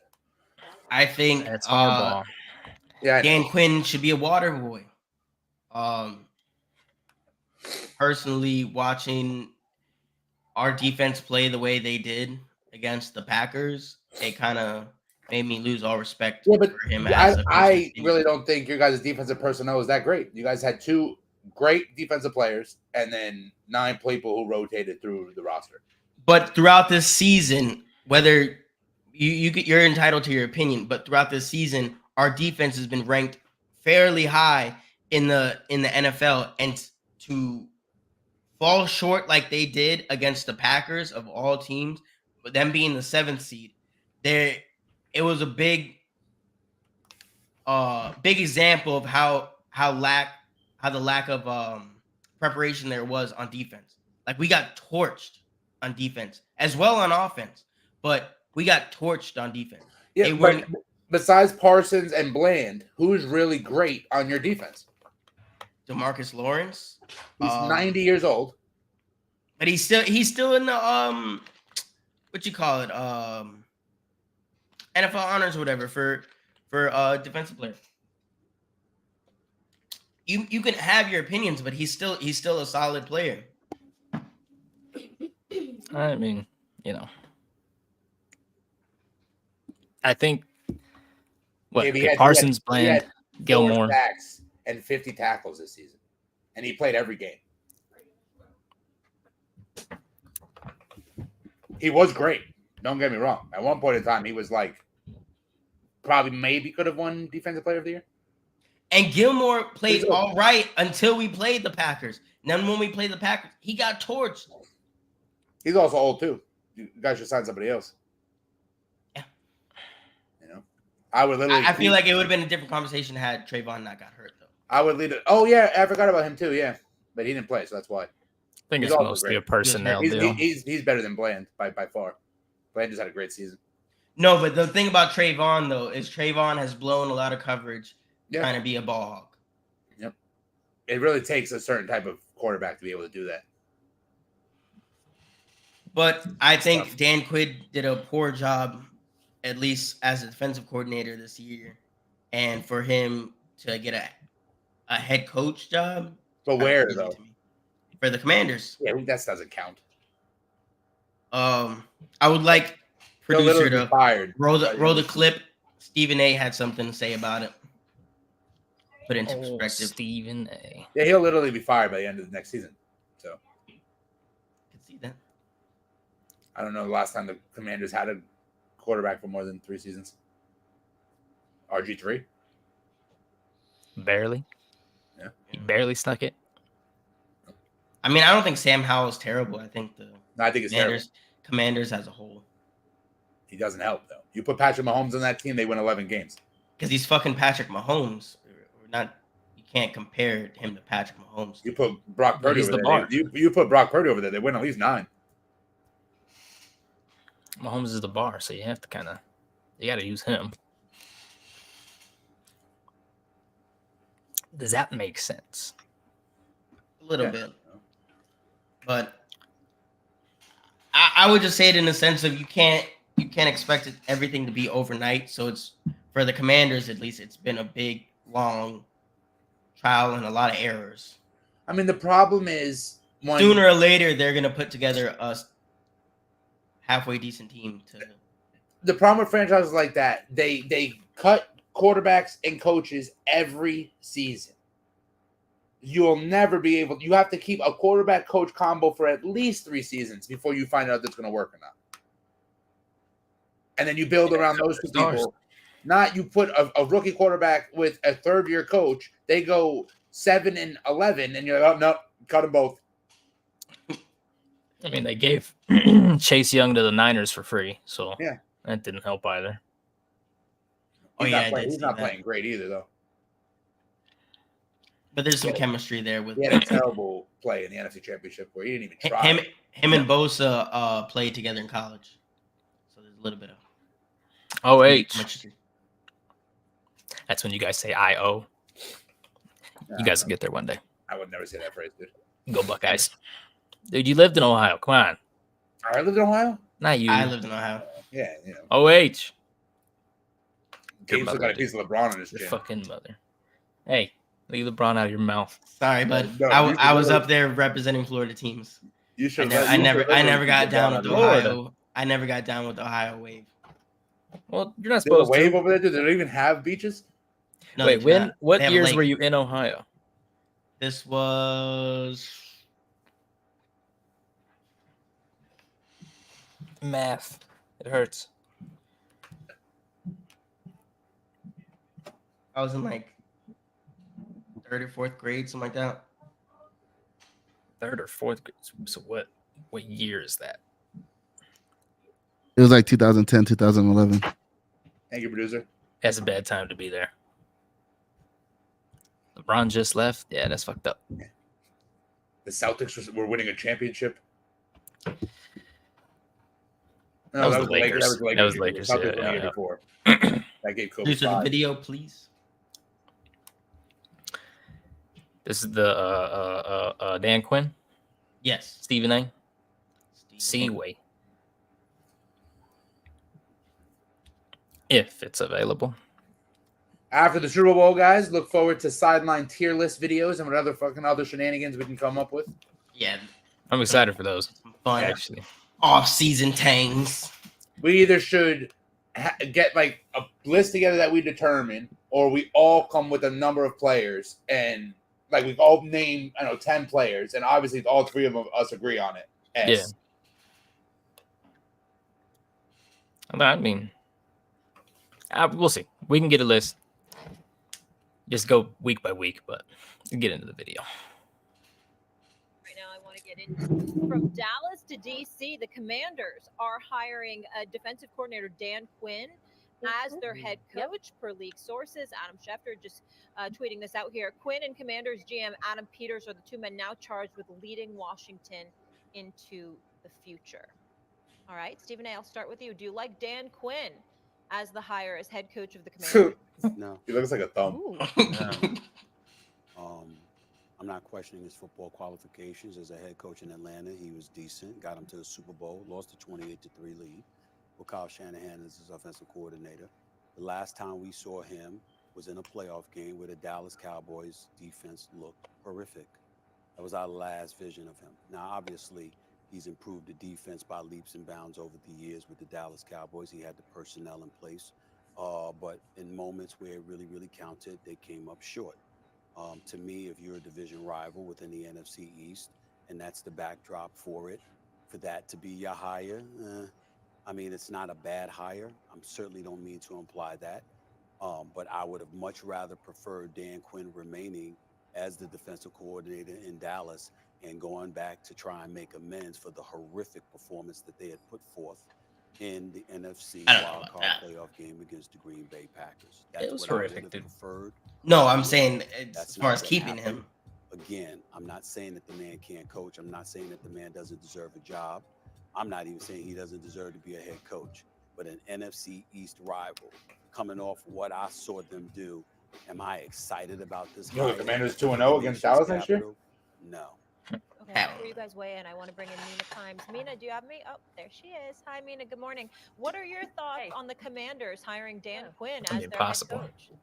I think That's hardball. Yeah, Dan Quinn should be a water boy. Personally, watching our defense play the way they did against the Packers, it kind of made me lose all respect yeah, but for him. I really don't think your guys' defensive personnel is that great. You guys had 2 great defensive players and then 9 people who rotated through the roster. But throughout this season, whether you're entitled to your opinion, but throughout this season, our defense has been ranked fairly high in the NFL, and to fall short like they did against the Packers of all teams, but them being the 7th seed, it was a big example of how the lack of preparation there was on defense. Like, we got torched on defense as well on offense, but we got torched on defense. Yeah, but besides Parsons and Bland, who's really great on your defense? DeMarcus Lawrence. He's 90 years old. But he's still in the what you call it, NFL honors or whatever for defensive player. You can have your opinions, but he's still a solid player. I mean, I think Parsons, Bland, Gilmore, sacks and 50 tackles this season, and he played every game. He was great. Don't get me wrong. At one point in time, he was like maybe could have won Defensive Player of the Year. And Gilmore played all right until we played the Packers. And then when we played the Packers, he got torched. He's also old too. You guys should sign somebody else. Yeah. I would literally. I feel like it would have been a different conversation had Trayvon not got hurt though. I would lead it. Oh yeah, I forgot about him too. Yeah, but he didn't play, so that's why. I think He's it's also mostly great. a personnel deal. He's better than Bland by far. Bland just had a great season. No, but the thing about Trayvon though is Trayvon has blown a lot of coverage trying to be a ball hog. Yep. It really takes a certain type of quarterback to be able to do that. But I think Dan Quinn did a poor job, at least as a defensive coordinator this year. And for him to get a head coach job. But where though? To me. For the Commanders. Yeah, that doesn't count. I would like He'll producer literally to be fired. roll the clip. Stephen A had something to say about it. Put it into perspective. Stephen A. Yeah, he'll literally be fired by the end of the next season. So I can see that. I don't know the last time the Commanders had a quarterback for more than 3 seasons. RG3? Barely. Yeah. He barely snuck it. I mean, I don't think Sam Howell's terrible. I think I think it's Commanders as a whole. He doesn't help though. You put Patrick Mahomes on that team, they win 11 games. Because he's fucking Patrick Mahomes. You can't compare him to Patrick Mahomes. You put Brock Purdy over there. You put Brock Purdy over there, they win at least 9. Mahomes is the bar, so you have to you got to use him. Does that make sense? A little bit. But I would just say it in the sense of you can't expect everything to be overnight. So it's for the Commanders, at least, it's been a big, long trial and a lot of errors. I mean, the problem is sooner or later they're gonna put together a halfway decent team. The problem with franchises like that, they cut quarterbacks and coaches every season. You'll never be able. You have to keep a quarterback coach combo for at least 3 seasons before you find out if it's going to work or not. And then you build around those 2 people. Not you put a rookie quarterback with a 3rd-year coach. They go 7-11, and you're like, oh no, cut them both. I mean, they gave Chase Young to the Niners for free, so yeah, that didn't help either. He's not playing great either, though. But there's some chemistry there with. He had a terrible play in the NFC Championship where he didn't even try. Him and Bosa played together in college, so there's a little bit of. OH. That's when you guys say I-O. You guys will get there one day. I would never say that phrase, dude. Go Buckeyes. Dude, you lived in Ohio. Come on. I lived in Ohio? Not you. I lived in Ohio. Yeah, you know. OH. Gabe's still got a piece of LeBron on his chin. Your fucking mother. Hey, leave LeBron out of your mouth. Sorry, but no, I was up there representing Florida teams. You should. I never got down with Ohio. I never got down with the Ohio wave. Well, you're not supposed to. Wave over there? Do they don't even have beaches? No, wait, what years were you in Ohio? This was math. It hurts. I was in like 3rd or 4th grade, something like that. 3rd or 4th grade. So what year is that? It was like 2010, 2011. Thank you, producer. That's a bad time to be there. LeBron just left. Yeah, that's fucked up. The Celtics were winning a championship. No, that was the Lakers. That was Lakers. Yeah. Before. That gave Kobe. Producer, the video, please. This is the Dan Quinn. Yes. Stephen A. Seaway. If it's available. After the Super Bowl, guys, look forward to Sidelined tier list videos and what other fucking other shenanigans we can come up with. Yeah. I'm excited for those. Fun. Actually. Off-season tangs. We either should get like a list together that we determine, or we all come with a number of players and like we all name 10 players, and obviously all 3 of us agree on it. Yeah. I mean, we'll see. We can get a list. Just go week by week, but we'll get into the video. Right now, I want to get into from Dallas to DC. The Commanders are hiring a defensive coordinator, Dan Quinn, as their head coach per league sources. Adam Schefter just tweeting this out here. Quinn and Commanders GM Adam Peters are the 2 men now charged with leading Washington into the future. All right, Stephen A., I'll start with you. Do you like Dan Quinn as the hire as head coach of the Commanders? No. He looks like a thumb. I I'm not questioning his football qualifications as a head coach in Atlanta. He was decent, got him to the Super Bowl, lost a 28-3 lead with Kyle Shanahan as his offensive coordinator. The last time we saw him was in a playoff game where the Dallas Cowboys defense looked horrific. That was our last vision of him. Now, obviously, he's improved the defense by leaps and bounds over the years with the Dallas Cowboys. He had the personnel in place. But in moments where it really, really counted, they came up short. To me, if you're a division rival within the NFC East, and that's the backdrop for it, for that to be your hire, I mean, it's not a bad hire. I certainly don't mean to imply that. But I would have much rather preferred Dan Quinn remaining as the defensive coordinator in Dallas and going back to try and make amends for the horrific performance that they had put forth in the NFC wildcard playoff game against the Green Bay Packers. That's It was what horrific, I would have preferred. No, I'm saying as That's far not as what keeping happened. him. Again, I'm not saying that the man can't coach. I'm not saying that the man doesn't deserve a job. I'm not even saying he doesn't deserve to be a head coach. But an NFC East rival, coming off what I saw them do, am I excited about this? You know, the Commanders 2-0 against Dallas next year? No. Okay, before you guys weigh in, I want to bring in Mina Kimes. Mina, do you have me? Oh, there she is. Hi, Mina. Good morning. What are your thoughts on the Commanders hiring Dan Quinn as their Impossible. head coach?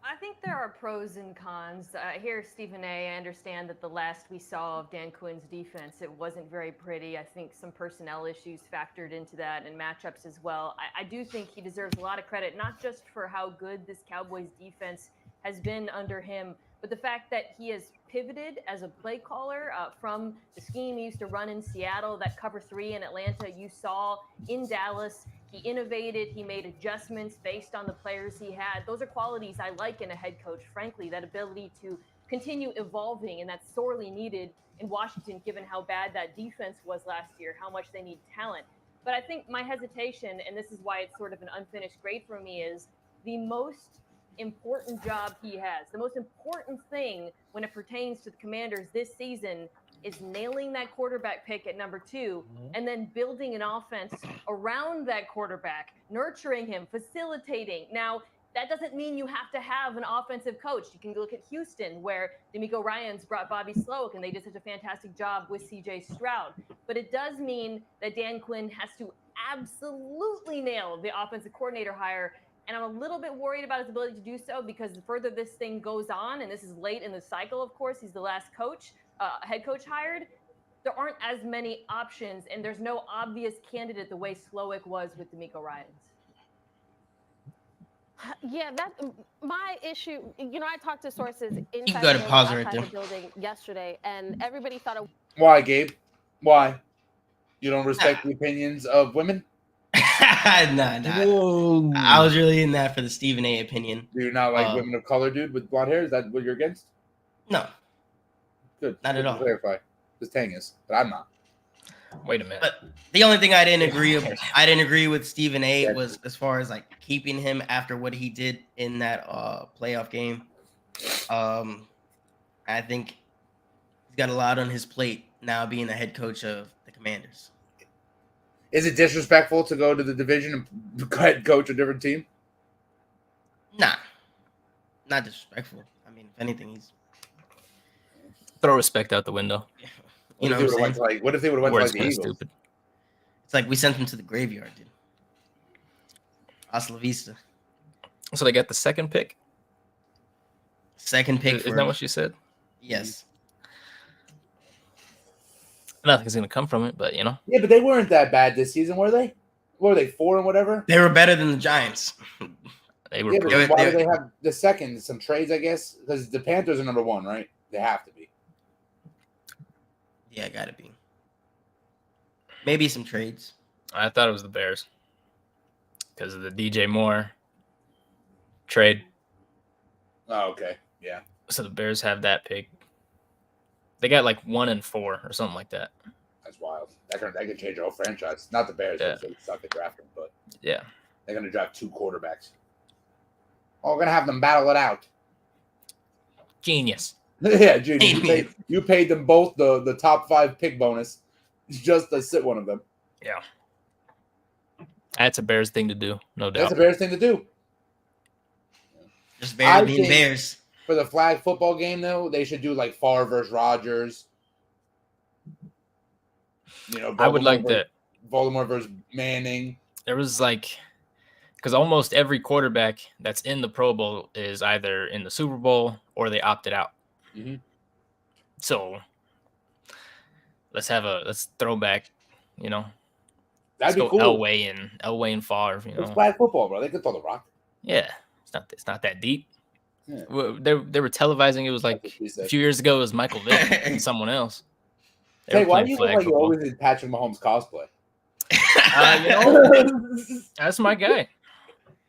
I think there are pros and cons. Here, Stephen A., I understand that the last we saw of Dan Quinn's defense, it wasn't very pretty. I think some personnel issues factored into that and matchups as well. I do think he deserves a lot of credit, not just for how good this Cowboys defense has been under him, but the fact that he has pivoted as a play caller from the scheme he used to run in Seattle, that cover 3 in Atlanta you saw in Dallas. He innovated, he made adjustments based on the players he had. Those are qualities I like in a head coach, frankly, that ability to continue evolving, and that's sorely needed in Washington, given how bad that defense was last year, how much they need talent. But I think my hesitation, and this is why it's sort of an unfinished grade for me, is the most important job he has. The most important thing when it pertains to the Commanders this season is nailing that quarterback pick at number 2 and then building an offense around that quarterback, nurturing him, facilitating. Now, that doesn't mean you have to have an offensive coach. You can look at Houston, where D'Amico Ryans brought Bobby Slowick, and they did such a fantastic job with C.J. Stroud. But it does mean that Dan Quinn has to absolutely nail the offensive coordinator hire. And I'm a little bit worried about his ability to do so, because the further this thing goes on, and this is late in the cycle, of course, he's the last coach, head coach hired, there aren't as many options, and there's no obvious candidate the way Slowick was with D'Amico Ryans. Yeah, that's my issue. You know, I talked to sources You inside got the to building, pause it right outside there. the building yesterday, and everybody thought it. Why, Gabe? Why? You don't respect the opinions of women? Nah. Whoa. I was really in that for the Stephen A. opinion. Do you not like women of color, dude, with blonde hair? Is that what you're against? No, Good. Not at Good to all. clarify. This Tang is, but I'm not. Wait a minute. but the only thing I didn't agree with Stephen A. was as far as like keeping him after what he did in that playoff game. I think he's got a lot on his plate now, being the head coach of the Commanders. Is it disrespectful to go to the division and head coach a different team? Nah, not disrespectful. I mean, if anything, he's Throw respect out the window. you know what I'm saying. What if they would have went to Word's like the kind of Eagles? stupid. It's like we sent him to the graveyard, dude. Hasta la vista. So they got the second pick. Second pick. Isn't that what she said? Yes. Nothing's gonna come from it, but you know. Yeah, but they weren't that bad this season, were they? What were they, 4 and whatever? They were better than the Giants. They were Yeah, but pretty- why do they have the second? Some trades, I guess, because the Panthers are number 1, right? They have to be. Yeah, gotta be. Maybe some trades. I thought it was the Bears because of the DJ Moore trade. Oh, okay. Yeah. So the Bears have that pick. They got like 1 and 4 or something like that. That's wild. That could change the whole franchise. Not the Bears. Yeah. They suck at drafting, but Yeah. they're going to draft 2 quarterbacks. Oh, we're going to have them battle it out. Genius. Yeah, Junior. You paid them both the top 5 pick bonus just to sit one of them. Yeah. That's a Bears thing to do, no doubt. That's a Bears thing to do. Just Bears being think- Bears. For the flag football game, though, they should do like Favre versus Rodgers. You know, I would like that. Voldemort versus Manning. There was like, because almost every quarterback that's in the Pro Bowl is either in the Super Bowl or they opted out. Mhm. So let's throw back, you know. That'd Let's be go cool. Elway and Favre, you It's know. flag football, bro. They could throw the rock. Yeah, it's not that deep. Yeah. Well, they were televising. It was like what she a said. few years ago. It was Michael Vick and someone else. They Hey, were why playing do you look flag like you football. always did Patrick Mahomes cosplay? You know, that's my guy.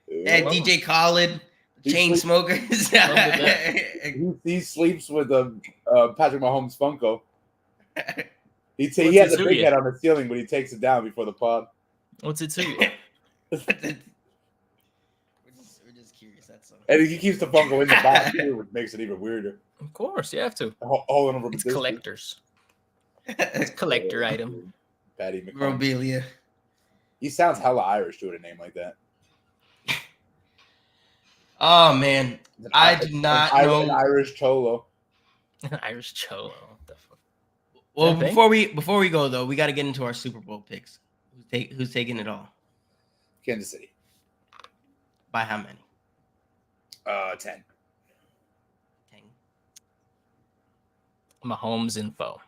Yeah, Love DJ Khaled, He chain sleep- smokers. He sleeps with Patrick Mahomes Funko. He What's has it a to big you? head on the ceiling, but he takes it down before the pod. What's it to you? We're just curious. That's all. And he keeps the Funko in the box too, which makes it even weirder. Of course, you have to. All in over It's collectors. It's collector item. Patty McCoy. Robelia. He sounds hella Irish to a name like that. Oh man, I do not An know. Irish cholo. Irish Cholo. What the fuck? Well, That thing? before we go though, we got to get into our Super Bowl picks. Who's taking it all? Kansas City. By how many? 10. 10. Mahomes info.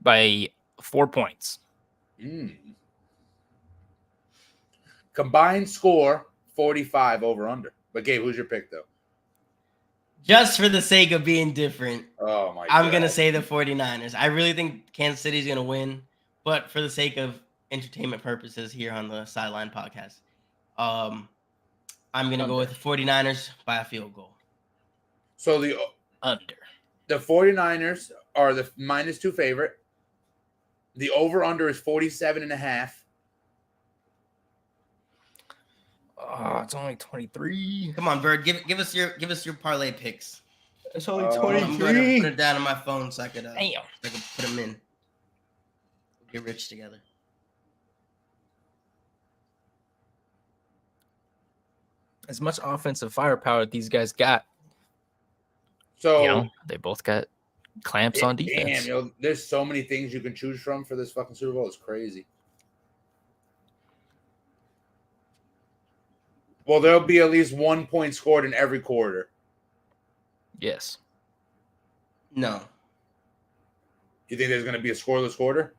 By 4 points. Combined score 45 over under. But Gabe, who's your pick though? Just for the sake of being different, Oh my I'm God. going to say the 49ers. I really think Kansas City's going to win, but for the sake of entertainment purposes here on the Sidelined podcast, I'm going to go with the 49ers by a field goal. So Under. the 49ers are the -2 favorite. The over-under is 47.5. Oh, it's only 23. Come on, Bird, give us your parlay picks. It's only Uh, I'm going to put it down on my phone so I could Damn. put them in. Get rich together. As much offensive firepower these guys got, So you know, they both got clamps on defense. Damn, yo, there's so many things you can choose from for this fucking Super Bowl. It's crazy. Well, there'll be at least 1 point scored in every quarter. Yes. No. You think there's going to be a scoreless quarter?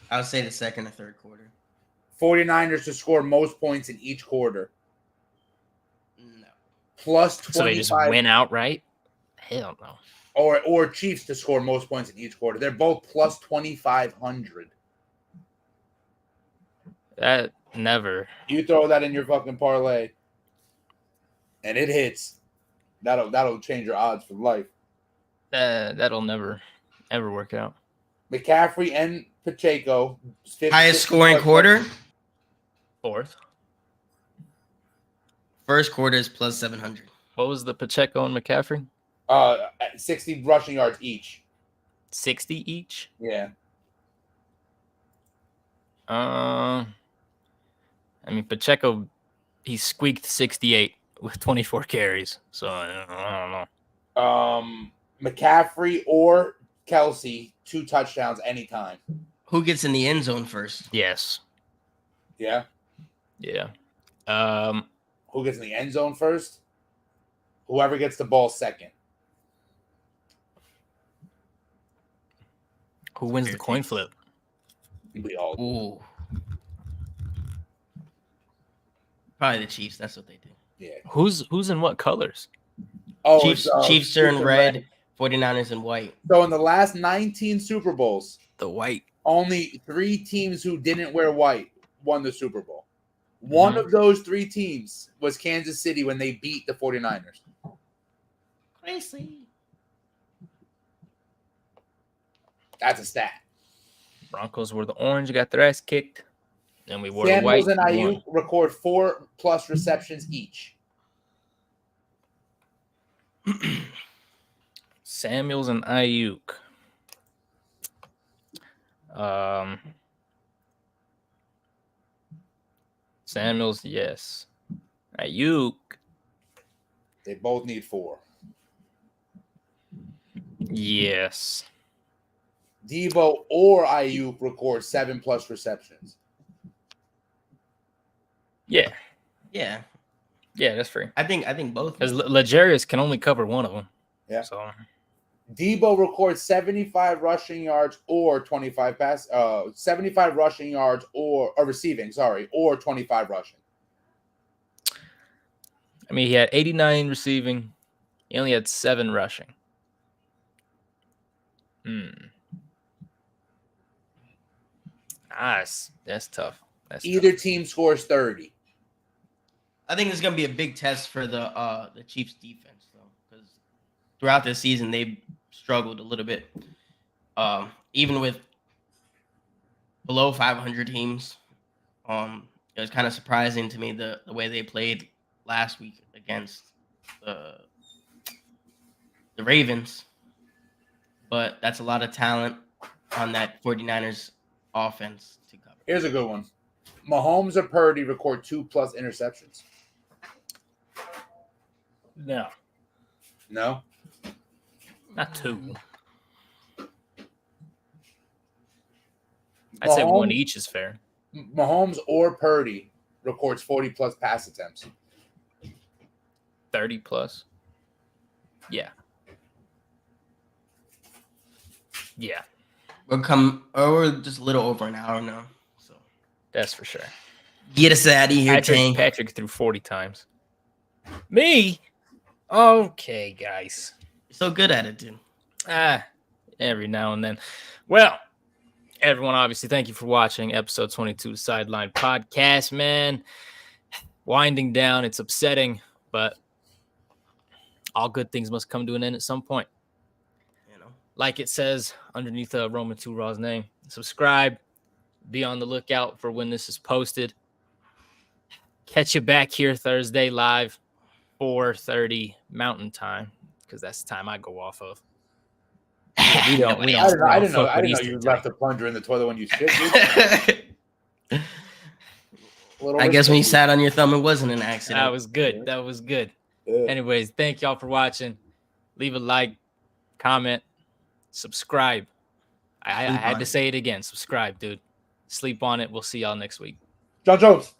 I would say the second or third quarter. 49ers to score most points in each quarter. No. Plus 25. So they just win outright? Hell no. Or Chiefs to score most points in each quarter. They're both plus 2,500. That never. You throw that in your fucking parlay, and it hits. That'll change your odds for life. That'll never ever work out. McCaffrey and Pacheco. 50, Highest scoring quarter? Fourth. First quarter is plus 700. What was the Pacheco and McCaffrey? 60 rushing yards each. 60 each? Yeah. I mean, Pacheco, he squeaked 68 with 24 carries. So I don't know. McCaffrey or Kelsey, 2 touchdowns anytime. Who gets in the end zone first? Yes. Yeah. Yeah. Who gets in the end zone first? Whoever gets the ball second. Who wins the coin flip? We all. Ooh. Probably the Chiefs. That's what they do. Yeah. Who's in what colors? Oh, Chiefs are in red, 49ers in white. So in the last 19 Super Bowls, The white. only 3 teams who didn't wear white won the Super Bowl. One of those 3 teams was Kansas City when they beat the 49ers. Crazy. That's a stat. Broncos were the orange, got their ass kicked. Then we wore the white. Samuels and won. Ayuk record 4+ receptions each. Samuels and Ayuk. Samuels, yes. Ayuk, They both need 4. yes. Debo or Ayuk record 7+ receptions. Yeah, Yeah, that's free. I think both. Because Legarius can only cover one of them. Yeah. So Debo records 75 rushing yards or 25 pass. 75 rushing yards or receiving. Sorry, or 25 rushing. I mean, he had 89 receiving. He only had 7 rushing. That's tough. Either team scores 30. I think it's gonna be a big test for the Chiefs defense though, because throughout this season they've struggled a little bit. Even with below 500 teams, it was kind of surprising to me the way they played last week against the Ravens. But that's a lot of talent on that 49ers offense to cover. Here's a good one. Mahomes or Purdy record 2+ interceptions. No, No? not 2. I'd say 1 each is fair. Mahomes or Purdy records 40+ pass attempts. 30+. Yeah. We're just a little over an hour now. So That's for sure. get us out of here, Tank. Patrick threw 40 times. Me? Okay, guys. You're so good at it, dude. Every now and then. Well, everyone, obviously, thank you for watching episode 22 of Sidelined Podcast, man. Winding down. It's upsetting, but all good things must come to an end at some point. You know, like it says underneath Roman 2 Raw's name. Subscribe. Be on the lookout for when this is posted. Catch you back here Thursday live, 4:30 Mountain Time, because that's the time I go off of. We don't I didn't know Eastern you time. left the plunger in the toilet when you shit. I guess when you sat on your thumb, it wasn't an accident. That was good. That was good. Yeah. Anyways, thank y'all for watching. Leave a like, comment, subscribe. I had to say it again. Subscribe, dude. Sleep on it. We'll see y'all next week. John Jones.